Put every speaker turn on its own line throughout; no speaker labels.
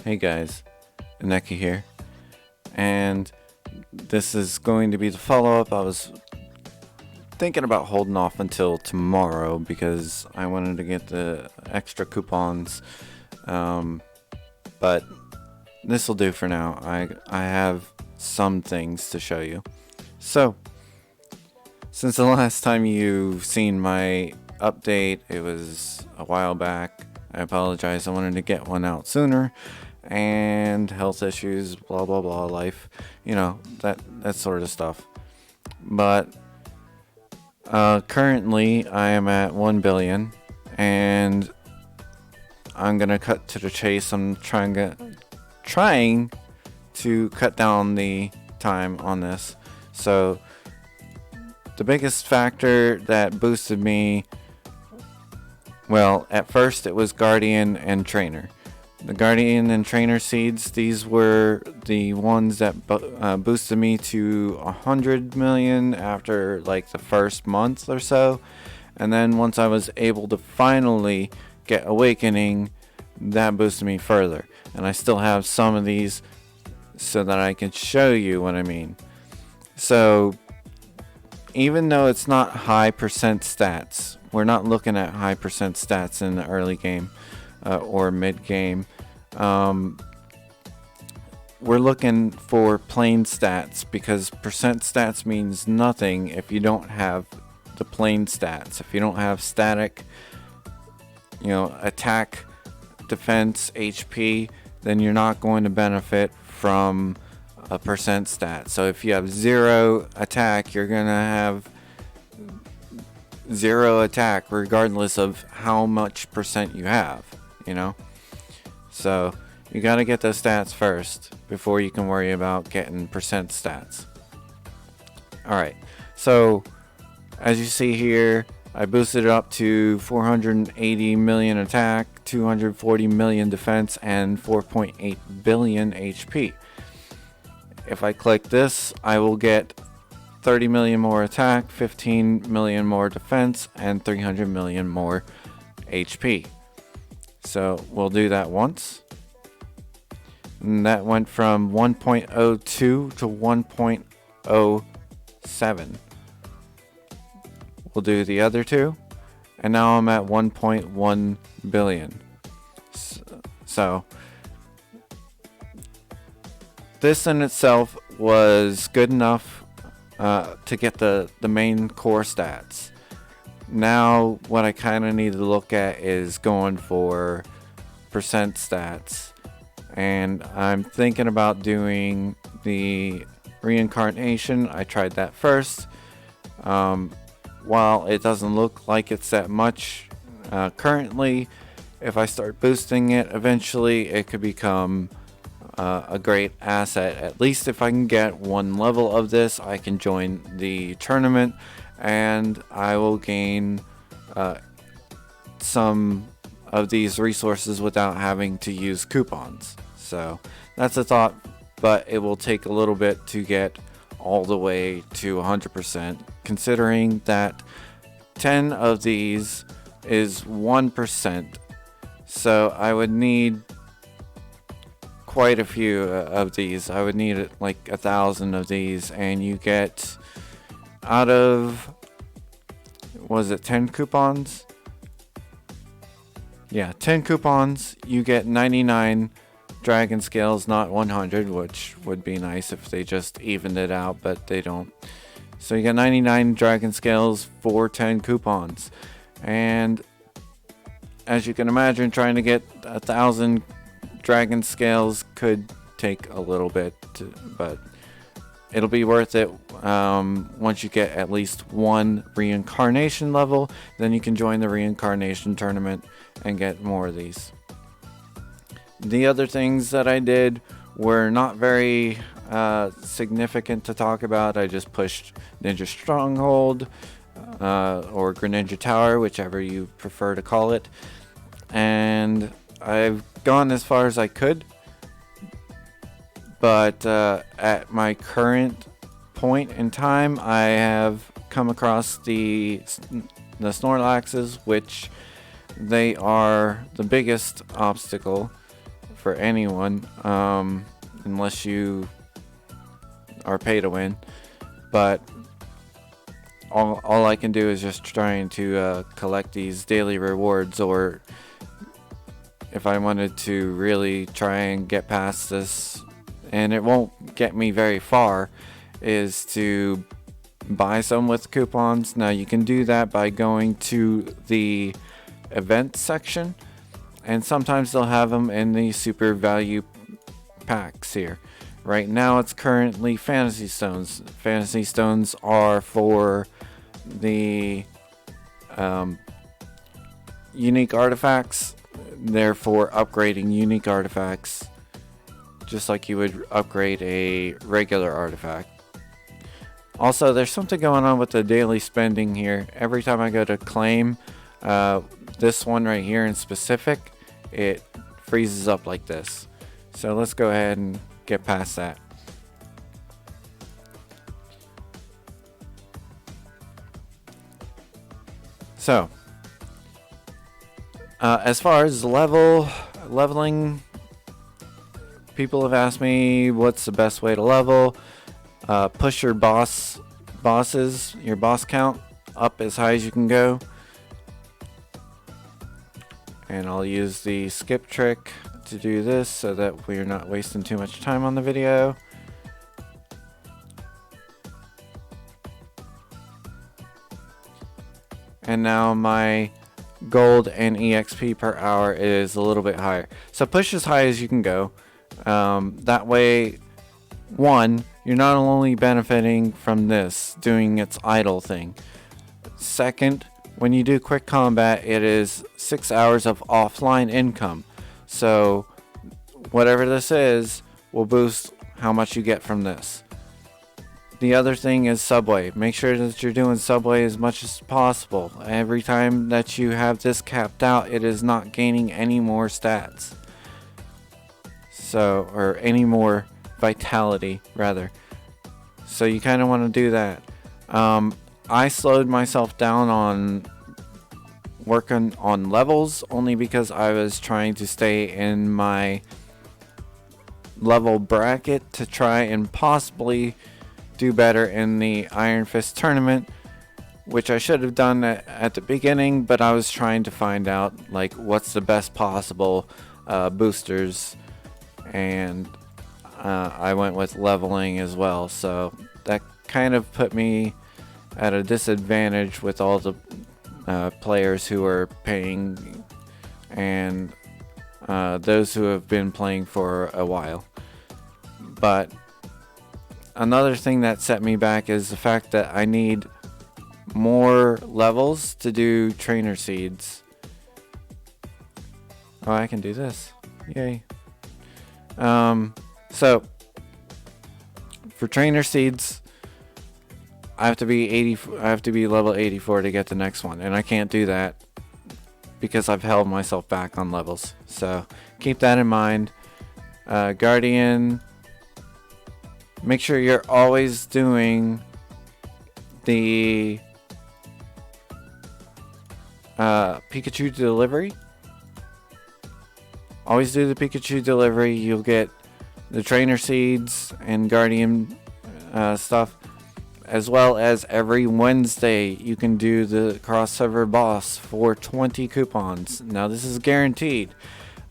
Hey guys, Ineki here, and this is going to be the follow-up. I was thinking about holding off until tomorrow because I wanted to get the extra coupons, but this will do for now. I have some things to show you. So, since the last time you've seen my update, it was a while back. I apologize. I wanted to get one out sooner. And health issues, blah blah blah, life, that sort of stuff. But currently I am at 1 billion, and I'm gonna cut to the chase. I'm trying to cut down the time on this. So the biggest factor that boosted me, well, at first it was Guardian and Trainer. The Guardian and Trainer seeds, these were the ones that boosted me to 100 million after like the first month or so. And then once I was able to finally get Awakening, that boosted me further. And I still have some of these so that I can show you what I mean. So even though it's not high percent stats, we're not looking at high percent stats in the early game or mid game. We're looking for plain stats because percent stats means nothing if you don't have the plain stats. If you don't have static, attack, defense, HP, then you're not going to benefit from a percent stat. So if you have 0 attack, you're going to have 0 attack regardless of how much percent you have, So you got to get those stats first before you can worry about getting percent stats. Alright, so as you see here, I boosted it up to 480 million attack, 240 million defense, and 4.8 billion HP. If I click this, I will get 30 million more attack, 15 million more defense, and 300 million more HP. So we'll do that once. And that went from 1.02 to 1.07. We'll do the other two. And now I'm at 1.1 billion. So this in itself was good enough to get the main core stats. Now what I kind of need to look at is going for percent stats, and I'm thinking about doing the reincarnation. I tried that first. While it doesn't look like it's that much currently, if I start boosting it, eventually it could become a great asset. At least if I can get one level of this, I can join the tournament and I will gain some of these resources without having to use coupons. So that's a thought, but it will take a little bit to get all the way to 100%, considering that 10 of these is 1%. So I would need quite a few of these. I would need like 1,000 of these, and you get out of, was it 10 coupons? Yeah, 10 coupons, you get 99 dragon scales, not 100, which would be nice if they just evened it out, but they don't. So you get 99 dragon scales for 10 coupons. And as you can imagine, trying to get 1,000 dragon scales could take a little bit, but it'll be worth it once you get at least one reincarnation level. Then you can join the reincarnation tournament and get more of these. The other things that I did were not very significant to talk about. I just pushed Ninja Stronghold or Greninja Tower, whichever you prefer to call it, and I've gone as far as I could. But at my current point in time, I have come across the Snorlaxes, which they are the biggest obstacle for anyone, unless you are pay to win. But all I can do is just trying to collect these daily rewards, or if I wanted to really try and get past this, and it won't get me very far, is to buy some with coupons. Now you can do that by going to the events section, and sometimes they'll have them in the super value packs here. Right now it's currently Fantasy Stones. Fantasy Stones are for the unique artifacts. They're for upgrading unique artifacts, just like you would upgrade a regular artifact. Also, there's something going on with the daily spending here. Every time I go to claim this one right here in specific, it freezes up like this. So let's go ahead and get past that. So, as far as leveling, people have asked me what's the best way to level. Push your boss count up as high as you can go. And I'll use the skip trick to do this so that we're not wasting too much time on the video. And now my gold and EXP per hour is a little bit higher. So push as high as you can go. That way, one, you're not only benefiting from this, doing its idle thing. Second, when you do quick combat, it is 6 hours of offline income. So whatever this is will boost how much you get from this. The other thing is Subway. Make sure that you're doing Subway as much as possible. Every time that you have this capped out, it is not gaining any more stats. So, or any more vitality, rather. So you kind of want to do that. I slowed myself down on working on levels only because I was trying to stay in my level bracket to try and possibly do better in the Iron Fist tournament, which I should have done at the beginning, but I was trying to find out like what's the best possible boosters, and I went with leveling as well, so that kind of put me at a disadvantage with all the players who are paying and those who have been playing for a while. But another thing that set me back is the fact that I need more levels to do trainer seeds. Oh, I can do this. Yay. So for trainer seeds, I have to be level 84 to get the next one, and I can't do that because I've held myself back on levels. So keep that in mind. Guardian, make sure you're always doing the Pikachu delivery. Always do the Pikachu delivery. You'll get the trainer seeds and Guardian stuff, as well as every Wednesday you can do the crossover boss for 20 coupons. Now this is guaranteed.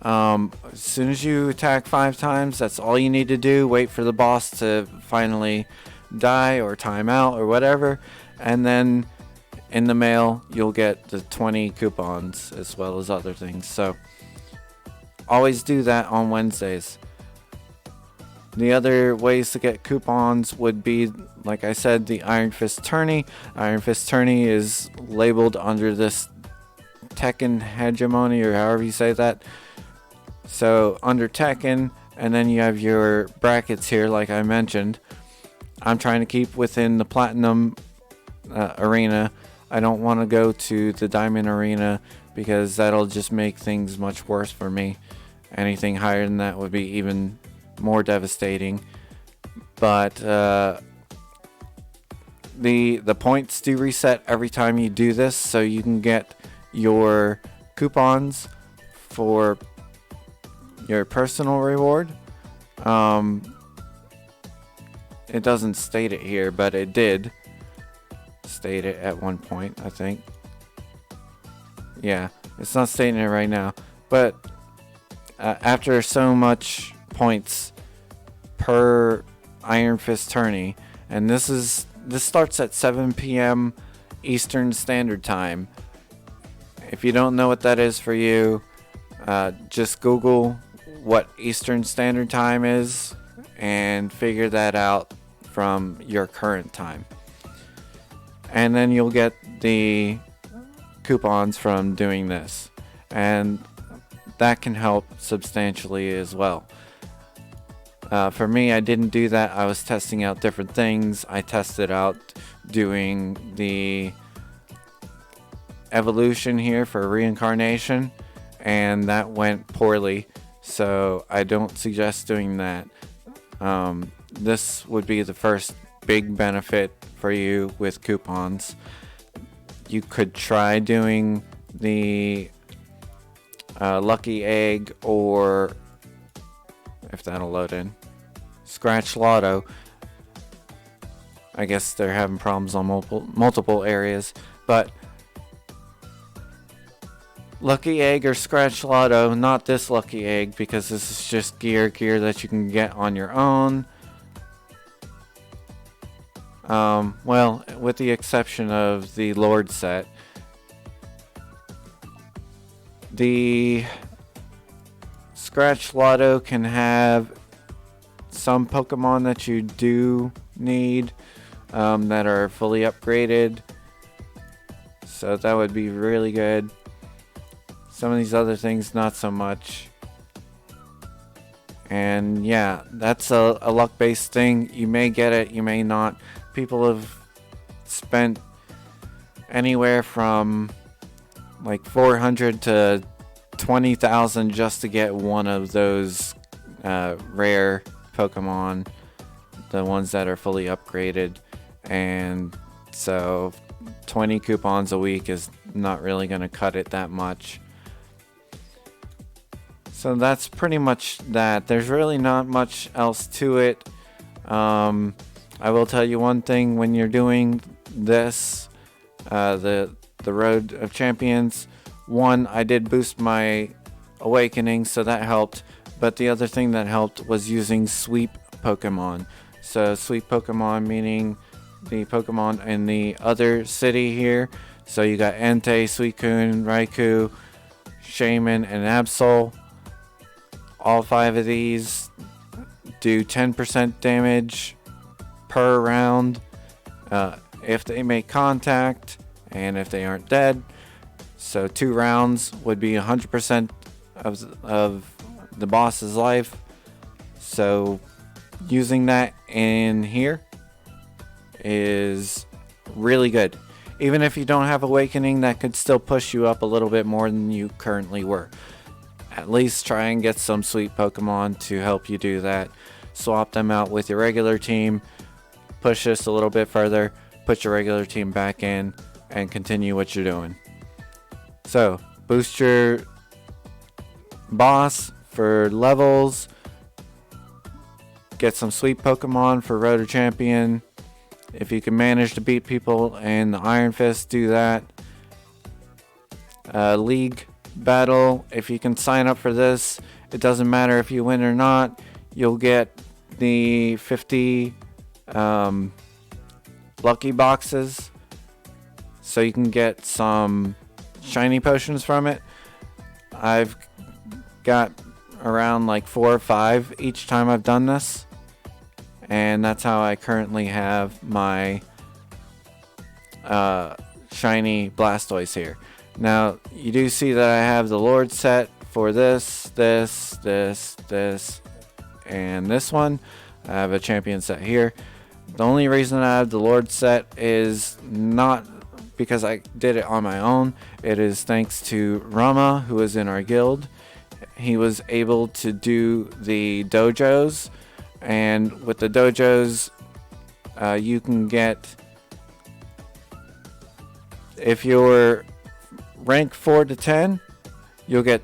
As soon as you attack 5 times, that's all you need to do. Wait for the boss to finally die or time out or whatever, and then in the mail you'll get the 20 coupons as well as other things. So always do that on Wednesdays. The other ways to get coupons would be, like I said, the Iron Fist Tourney. Iron Fist Tourney is labeled under this Tekken Hegemony, or however you say that. So under Tekken, and then you have your brackets here, like I mentioned. I'm trying to keep within the Platinum arena. I don't want to go to the Diamond arena because that'll just make things much worse for me. Anything higher than that would be even more devastating. But the points do reset every time you do this, so you can get your coupons for your personal reward. It doesn't state it here, but it did state it at one point, I think. Yeah, it's not stating it right now, but after so much points per Iron Fist tourney, and this starts at 7 p.m. Eastern Standard Time. If you don't know what that is for you, just Google what Eastern Standard Time is and figure that out from your current time. And then you'll get the coupons from doing this. And that can help substantially as well. For me, I didn't do that. I was testing out different things. I tested out doing the evolution here for reincarnation, and that went poorly. So I don't suggest doing that. This would be the first big benefit for you with coupons. You could try doing the Lucky Egg, or if that'll load in, Scratch Lotto. I guess they're having problems on multiple areas, but Lucky Egg or Scratch Lotto, not this Lucky Egg, because this is just gear that you can get on your own. Well, with the exception of the Lord set. The Scratch Lotto can have some Pokemon that you do need that are fully upgraded, so that would be really good. Some of these other things, not so much. And yeah, that's a luck-based thing. You may get it, you may not. People have spent anywhere from like 400 to 20,000 just to get one of those rare Pokemon, the ones that are fully upgraded. And so 20 coupons a week is not really going to cut it that much. So that's pretty much that. There's really not much else to it. I will tell you one thing: when you're doing this, the Road of Champions, one, I did boost my awakening, so that helped. But the other thing that helped was using sweep Pokemon. So sweep Pokemon meaning the Pokemon in the other city here. So you got Entei, Suicune, Raikou, Shaman, and Absol. All 5 of these do 10% damage per round if they make contact and if they aren't dead. So 2 rounds would be 100% of the boss's life. So using that in here is really good. Even if you don't have Awakening, that could still push you up a little bit more than you currently were. At least try and get some sweet Pokemon to help you do that. Swap them out with your regular team. Push this a little bit further. Put your regular team back in and continue what you're doing. So, boost your boss for levels. Get some sweet Pokemon for Road to Champion. If you can manage to beat people in the Iron Fist, do that. League battle, if you can sign up for this, it doesn't matter if you win or not, you'll get the 50 lucky boxes, so you can get some shiny potions from it. I've got around like 4 or 5 each time I've done this, and that's how I currently have my shiny Blastoise here. Now, you do see that I have the Lord set for this, and this one. I have a champion set here. The only reason I have the Lord set is not because I did it on my own. It is thanks to Rama, who is in our guild. He was able to do the dojos, and with the dojos, you can get, if you're rank 4 to 10, you'll get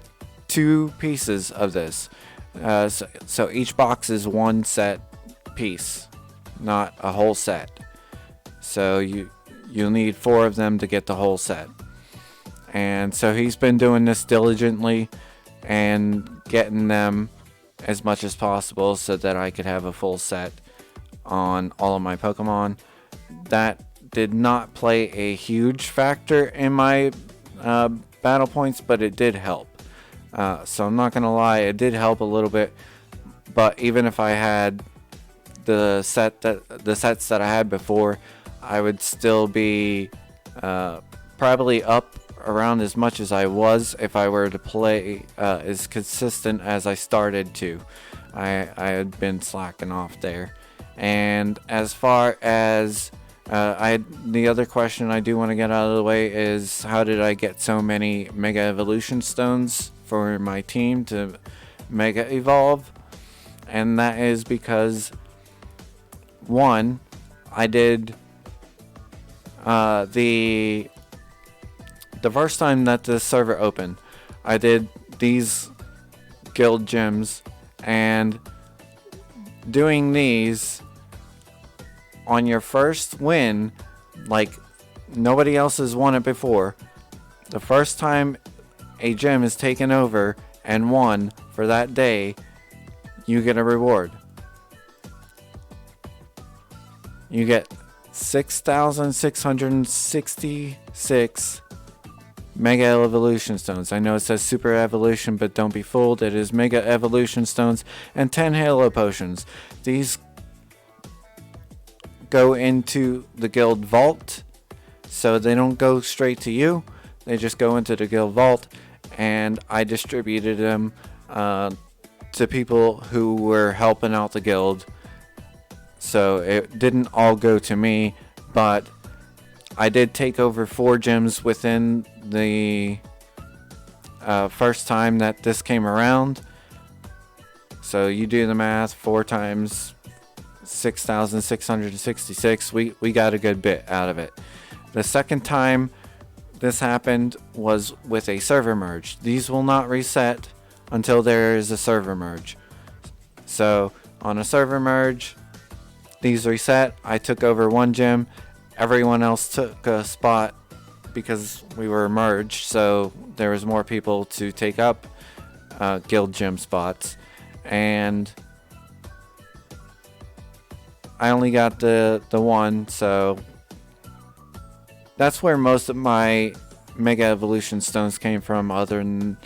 2 pieces of this. So each box is 1 set piece, not a whole set. So you'll need 4 of them to get the whole set. And so he's been doing this diligently and getting them as much as possible so that I could have a full set on all of my Pokemon. That did not play a huge factor in my battle points, but it did help. So I'm not gonna lie, it did help a little bit. But even if I had the sets that I had before, I would still be probably up around as much as I was if I were to play as consistent as I started to. I had been slacking off there. And as far as the other question I do want to get out of the way is, how did I get so many Mega Evolution Stones for my team to Mega Evolve? And that is because, one, I did the first time that the server opened, I did these guild gyms, and doing these on your first win, like nobody else has won it before. The first time a gym is taken over and won for that day, you get a reward. You get 6,666 Mega Evolution Stones. I know it says Super Evolution, but don't be fooled. It is Mega Evolution Stones and 10 Halo Potions. These go into the guild vault, so they don't go straight to you. They just go into the guild vault, and I distributed them to people who were helping out the guild. So it didn't all go to me, but I did take over 4 gyms within the first time that this came around. So you do the math, 4 times 6,666. We got a good bit out of it. The second time this happened was with a server merge. These will not reset until there is a server merge. So on a server merge, these reset. I took over 1 gym. Everyone else took a spot because we were merged, so there was more people to take up guild gym spots. And I only got the 1, so that's where most of my Mega Evolution Stones came from, other than,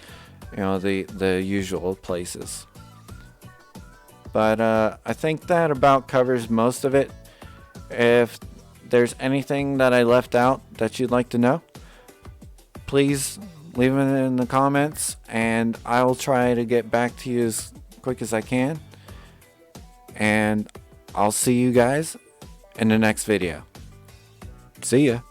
you know, the usual places. But I think that about covers most of it. If there's anything that I left out that you'd like to know, please leave it in the comments, and I'll try to get back to you as quick as I can. And I'll see you guys in the next video. See ya.